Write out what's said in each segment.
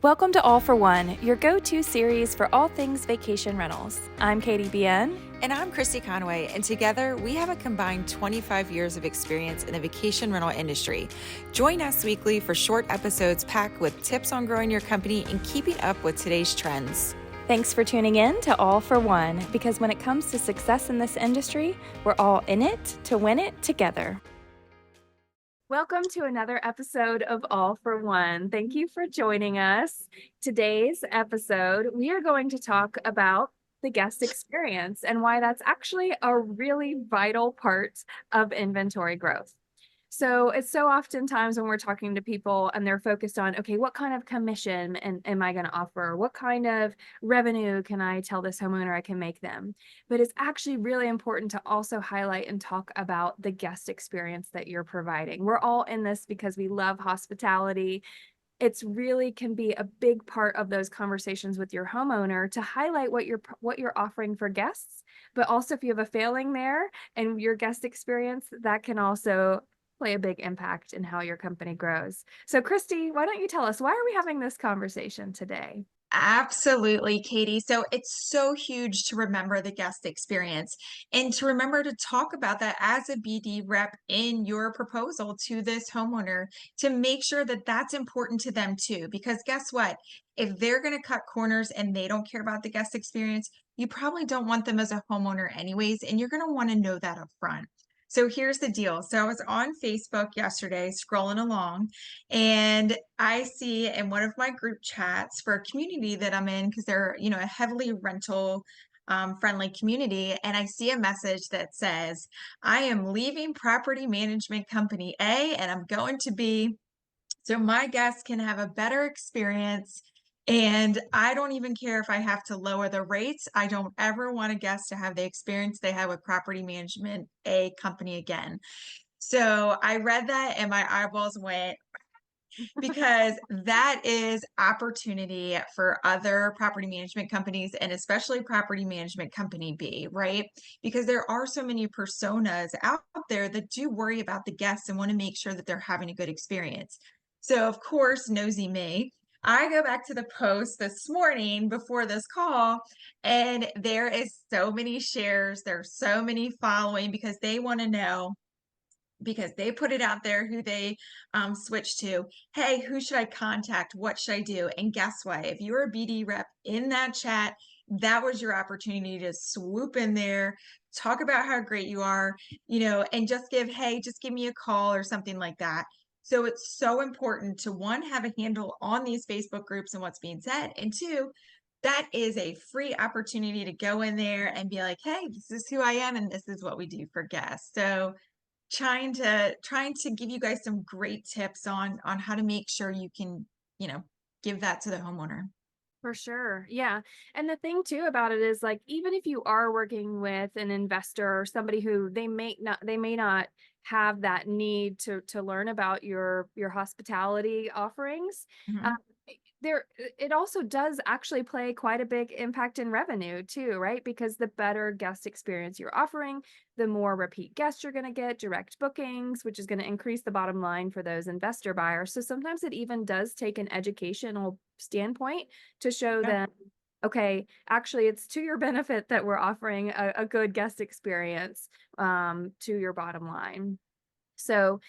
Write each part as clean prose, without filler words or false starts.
Welcome to All for One, your go-to series for all things vacation rentals. I'm Katie Bien. And I'm Christy Conway, and together we have a combined 25 years of experience in the vacation rental industry. Join us weekly for short episodes packed with tips on growing your company and keeping up with today's trends. Thanks for tuning in to All for One, because when it comes to success in this industry, we're all in it to win it together. Welcome to another episode of All for One. Thank you for joining us. Today's episode, we are going to talk about the guest experience and why that's actually a really vital part of inventory growth. So it's so oftentimes when we're talking to people and they're focused on, okay, what kind of commission am I going to offer? What kind of revenue can I tell this homeowner I can make them? But it's actually really important to also highlight and talk about the guest experience that you're providing. We're all in this because we love hospitality. It's really can be a big part of those conversations with your homeowner to highlight what you're offering for guests, but also if you have a failing there and your guest experience, that can also play a big impact in how your company grows. So Christy, why don't you tell us, why are we having this conversation today? Absolutely, Katie. So it's so huge to remember the guest experience and to remember to talk about that as a BD rep in your proposal to this homeowner to make sure that that's important to them too. Because guess what? If they're going to cut corners and they don't care about the guest experience, you probably don't want them as a homeowner anyways, and you're going to want to know that up front. So here's the deal. So I was on Facebook yesterday scrolling along, and I see in one of my group chats for a community that I'm in, because they're, a heavily rental friendly community. And I see a message that says, I am leaving property management company A and I'm going to B so my guests can have a better experience. And I don't even care if I have to lower the rates. I don't ever want a guest to have the experience they had with property management A company again. So I read that and my eyeballs went because that is opportunity for other property management companies and especially property management company B, right? Because there are so many personas out there that do worry about the guests and want to make sure that they're having a good experience. So of course, nosy me, I go back to the post this morning before this call, and there is so many shares, there's so many following because they want to know, because they put it out there who they switch to. Hey, who should I contact? What should I do? And guess what? If you're a BD rep in that chat, that was your opportunity to swoop in there, talk about how great you are, and just just give me a call or something like that. So it's so important to, one, have a handle on these Facebook groups and what's being said. And two, that is a free opportunity to go in there and be like, hey, this is who I am and this is what we do for guests. So trying to give you guys some great tips on how to make sure you can, give that to the homeowner. For sure. Yeah. And the thing too about it is like even if you are working with an investor or somebody who they may not have that need to learn about your hospitality offerings, uh, Mhm. there it also does actually play quite a big impact in revenue too, right? Because the better guest experience you're offering, the more repeat guests you're going to get, direct bookings, which is going to increase the bottom line for those investor buyers. So sometimes it even does take an educational standpoint to show Yeah. them, okay, actually, it's to your benefit that we're offering a good guest experience to your bottom line. So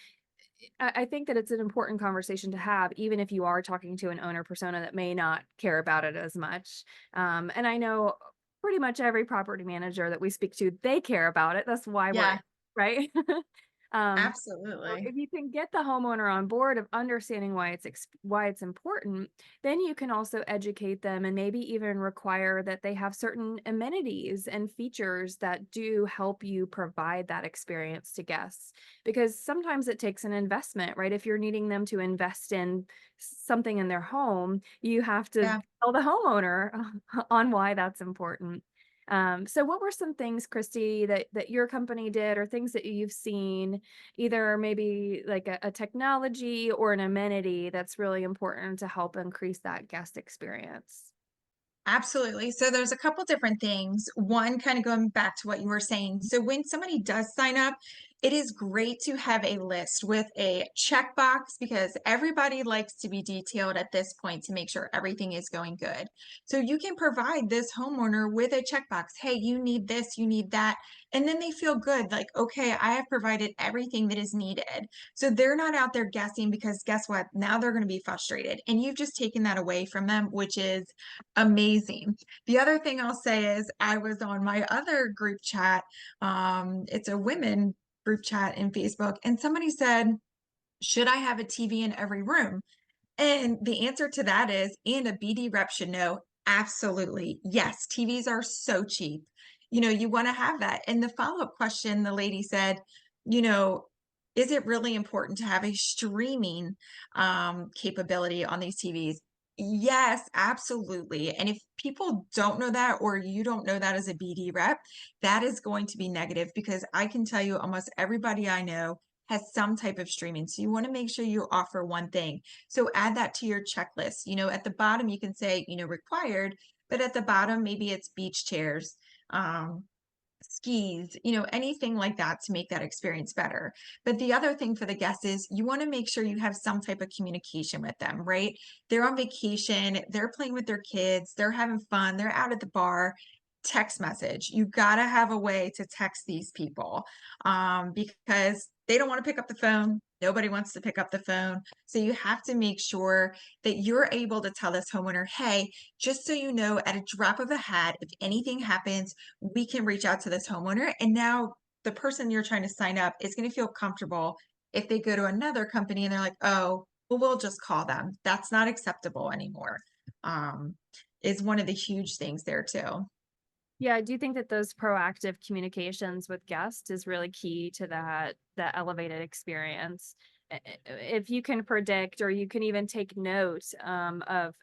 I think that it's an important conversation to have, even if you are talking to an owner persona that may not care about it as much. And I know pretty much every property manager that we speak to, they care about it. That's why we're Yeah, in, right? um, so absolutely. if you can get the homeowner on board of understanding why it's important, then you can also educate them and maybe even require that they have certain amenities and features that do help you provide that experience to guests. Because sometimes it takes an investment, right? If you're needing them to invest in something in their home, you have to Yeah. tell the homeowner on why that's important. So what were some things, Christy, that your company did or things that you've seen, either maybe like a technology or an amenity that's really important to help increase that guest experience? Absolutely. So there's a couple different things. One, kind of going back to what you were saying. So when somebody does sign up, it is great to have a list with a checkbox because everybody likes to be detailed at this point to make sure everything is going good. So you can provide this homeowner with a checkbox. Hey, you need this, you need that. And then they feel good, like, okay, I have provided everything that is needed. So they're not out there guessing because guess what? Now they're going to be frustrated. And you've just taken that away from them, which is amazing. The other thing I'll say is I was on my other group chat. It's a women group chat in Facebook, and somebody said, should I have a TV in every room? And the answer to that is, and a BD rep should know, absolutely. Yes, TVs are so cheap. You want to have that. And the follow-up question, the lady said, you know, is it really important to have a streaming capability on these TVs? Yes, absolutely. And if people don't know that, or you don't know that as a BD rep, that is going to be negative because I can tell you almost everybody I know has some type of streaming. So you want to make sure you offer one thing. So add that to your checklist. At the bottom, you can say, required, but at the bottom, maybe it's beach chairs, um, skis, anything like that to make that experience better. But the other thing for the guests is you want to make sure you have some type of communication with them, right? They're on vacation, they're playing with their kids, they're having fun, they're out at the bar. Text message. You got to have a way to text these people because they don't want to pick up the phone. Nobody wants to pick up the phone. So you have to make sure that you're able to tell this homeowner, hey, just so you know, at a drop of a hat, if anything happens, we can reach out to this homeowner. And now the person you're trying to sign up is going to feel comfortable if they go to another company and they're like, oh, well, we'll just call them. That's not acceptable anymore. Is one of the huge things there too. Yeah, I do think that those proactive communications with guests is really key to that elevated experience. If you can predict, or you can even take note of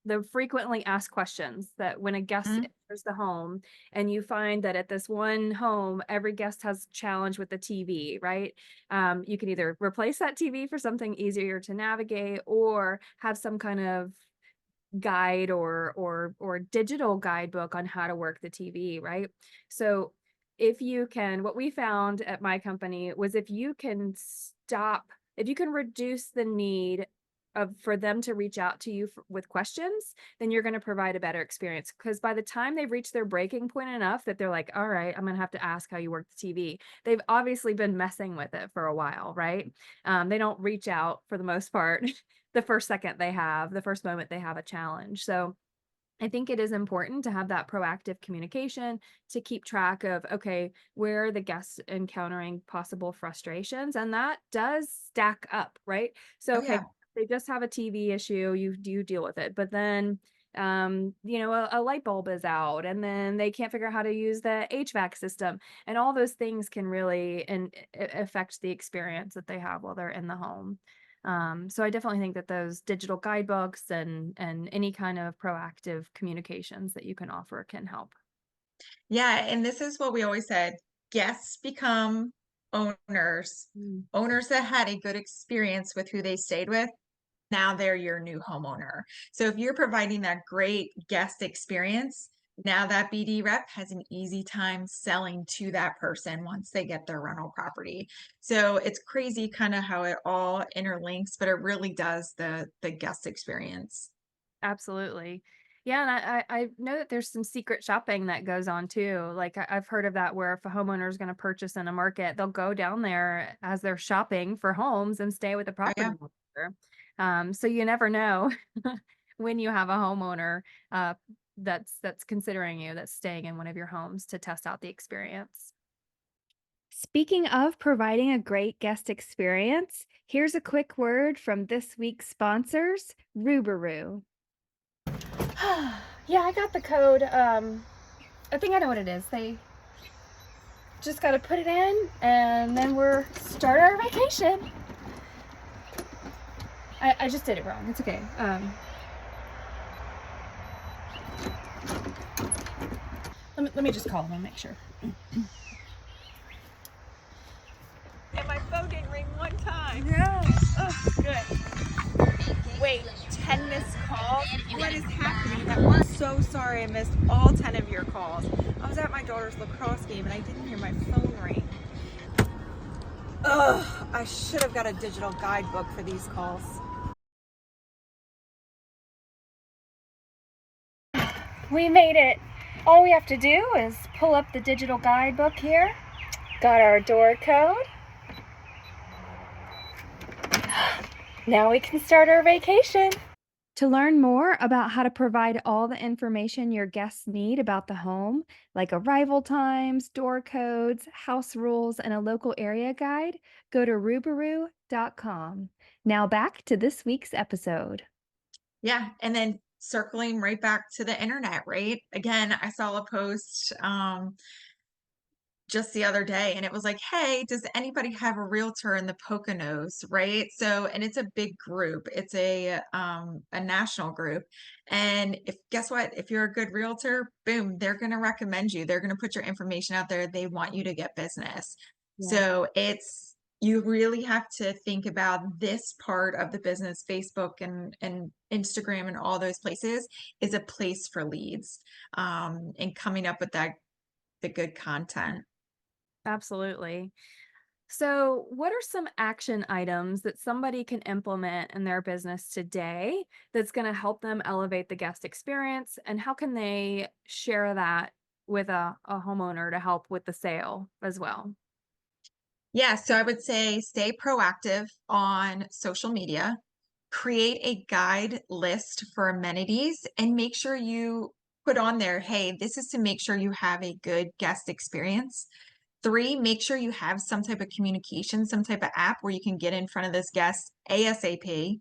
the frequently asked questions, that when a guest Mhm. enters the home and you find that at this one home every guest has challenge with the TV, right? You can either replace that TV for something easier to navigate, or have some kind of guide or digital guidebook on how to work the TV, right? So if you can, what we found at my company was, if you can reduce the need of for them to reach out to you with questions, then you're going to provide a better experience, because by the time they've reached their breaking point enough that they're like, all right, I'm going to have to ask how you work the TV, they've obviously been messing with it for a while, right? They don't reach out for the most part the first moment they have a challenge. So I think it is important to have that proactive communication to keep track of, okay, where are the guests encountering possible frustrations? And that does stack up, right? So, Oh, okay, yeah. they just have a TV issue, you do deal with it. But then, a light bulb is out, and then they can't figure out how to use the HVAC system. And all those things can really affect the experience that they have while they're in the home. So I definitely think that those digital guidebooks and any kind of proactive communications that you can offer can help. Yeah, and this is what we always said, guests become owners. Mm. Owners that had a good experience with who they stayed with, now they're your new homeowner. So if you're providing that great guest experience, now that BD rep has an easy time selling to that person once they get their rental property. So it's crazy kind of how it all interlinks, but it really does the guest experience. Absolutely. Yeah, and I know that there's some secret shopping that goes on too. Like I've heard of that, where if a homeowner is going to purchase in a market, they'll go down there as they're shopping for homes and stay with the Oh property yeah. manager. So you never know when you have a homeowner uh, that's considering you, that's staying in one of your homes to test out the experience. Speaking of providing a great guest experience, here's a quick word from this week's sponsors, Rubaroo. Yeah, I got the code. I think I know what it is. They just got to put it in, and then we're start our vacation. I just did it wrong. It's okay. Let me just call them and make sure. And my phone didn't ring one time. Yeah. Oh, good. Wait, 10 missed calls? What is happening? I'm so sorry I missed all 10 of your calls. I was at my daughter's lacrosse game and I didn't hear my phone ring. Ugh, I should have got a digital guidebook for these calls. We made it. All we have to do is pull up the digital guidebook here. Got our door code. Now we can start our vacation. To learn more about how to provide all the information your guests need about the home, like arrival times, door codes, house rules, and a local area guide, go to rubaroo.com. Now back to this week's episode. Yeah. And then circling right back to the internet, right? Again, I saw a post just the other day and it was like, hey, does anybody have a realtor in the Poconos, right? So, and it's a big group. It's a national group. And if guess what? If you're a good realtor, boom, they're going to recommend you. They're going to put your information out there. They want you to get business. Yeah. So, it's you really have to think about this part of the business. Facebook and Instagram and all those places is a place for leads, and coming up with the good content. Absolutely. So, what are some action items that somebody can implement in their business today that's going to help them elevate the guest experience? And how can they share that with a homeowner to help with the sale as well? Yeah, so I would say stay proactive on social media, create a guide list for amenities, and make sure you put on there, hey, this is to make sure you have a good guest experience. Three, make sure you have some type of communication, some type of app where you can get in front of this guest ASAP.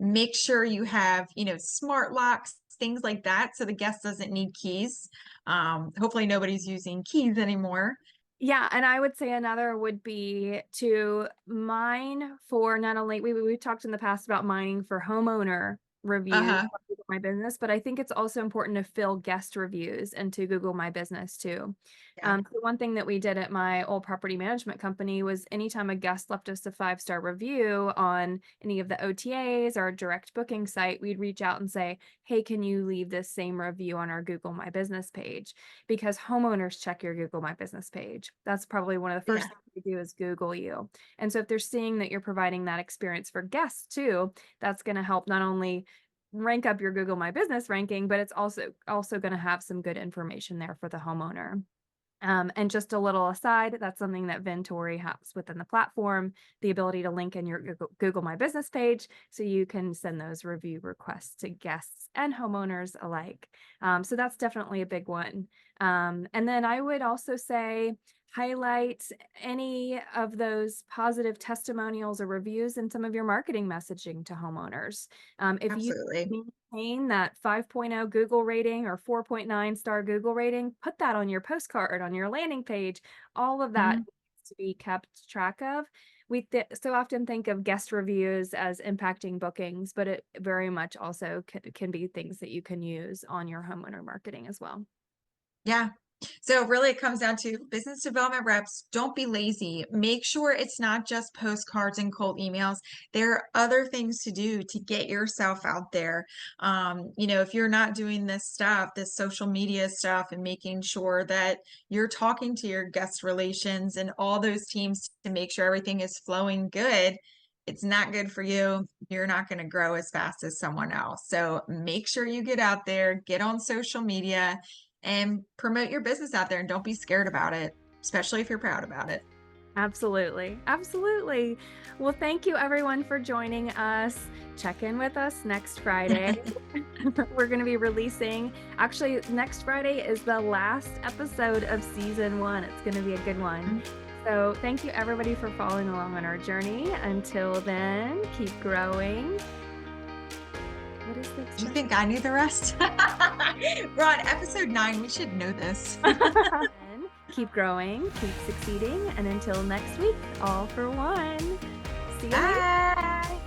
Make sure you have, smart locks, things like that, so the guest doesn't need keys. Hopefully nobody's using keys anymore. Yeah, and I would say another would be to mine for not only we've talked in the past about mining for homeowner reviews Uh-huh. on Google My Business, but I think it's also important to fill guest reviews into Google My Business too. Yeah. So one thing that we did at my old property management company was anytime a guest left us a 5-star review on any of the OTAs or direct booking site, we'd reach out and say, hey, can you leave this same review on our Google My Business page? Because homeowners check your Google My Business page. That's probably one of the first Yeah. things we do is Google you. And so if they're seeing that you're providing that experience for guests too, that's going to help not only rank up your Google My Business ranking, but it's also going to have some good information there for the homeowner. And just a little aside, that's something that Ventori has within the platform, the ability to link in your Google My Business page so you can send those review requests to guests and homeowners alike. So that's definitely a big one. And then I would also say highlight any of those positive testimonials or reviews in some of your marketing messaging to homeowners. If you Absolutely. maintain that 5.0 Google rating or 4.9 star Google rating, put that on your postcard, on your landing page. All of that Mhm. needs to be kept track of. We so often think of guest reviews as impacting bookings, but it very much also can be things that you can use on your homeowner marketing as well. Yeah. So really it comes down to business development reps, don't be lazy. Make sure it's not just postcards and cold emails. There are other things to do to get yourself out there. If you're not doing this stuff, this social media stuff and making sure that you're talking to your guest relations and all those teams to make sure everything is flowing good, it's not good for you. You're not going to grow as fast as someone else. So make sure you get out there, get on social media and promote your business out there and don't be scared about it, especially if you're proud about it. Absolutely. Absolutely. Well, thank you everyone for joining us. Check in with us next Friday. We're going to be releasing, actually, next Friday is the last episode of season 1. It's going to be a good one. So, thank you everybody for following along on our journey. Until then, keep growing. What is the Do you think I knew the rest? We're on episode 9. We should know this. Keep growing, keep succeeding, and until next week, all for one. See you later. Bye.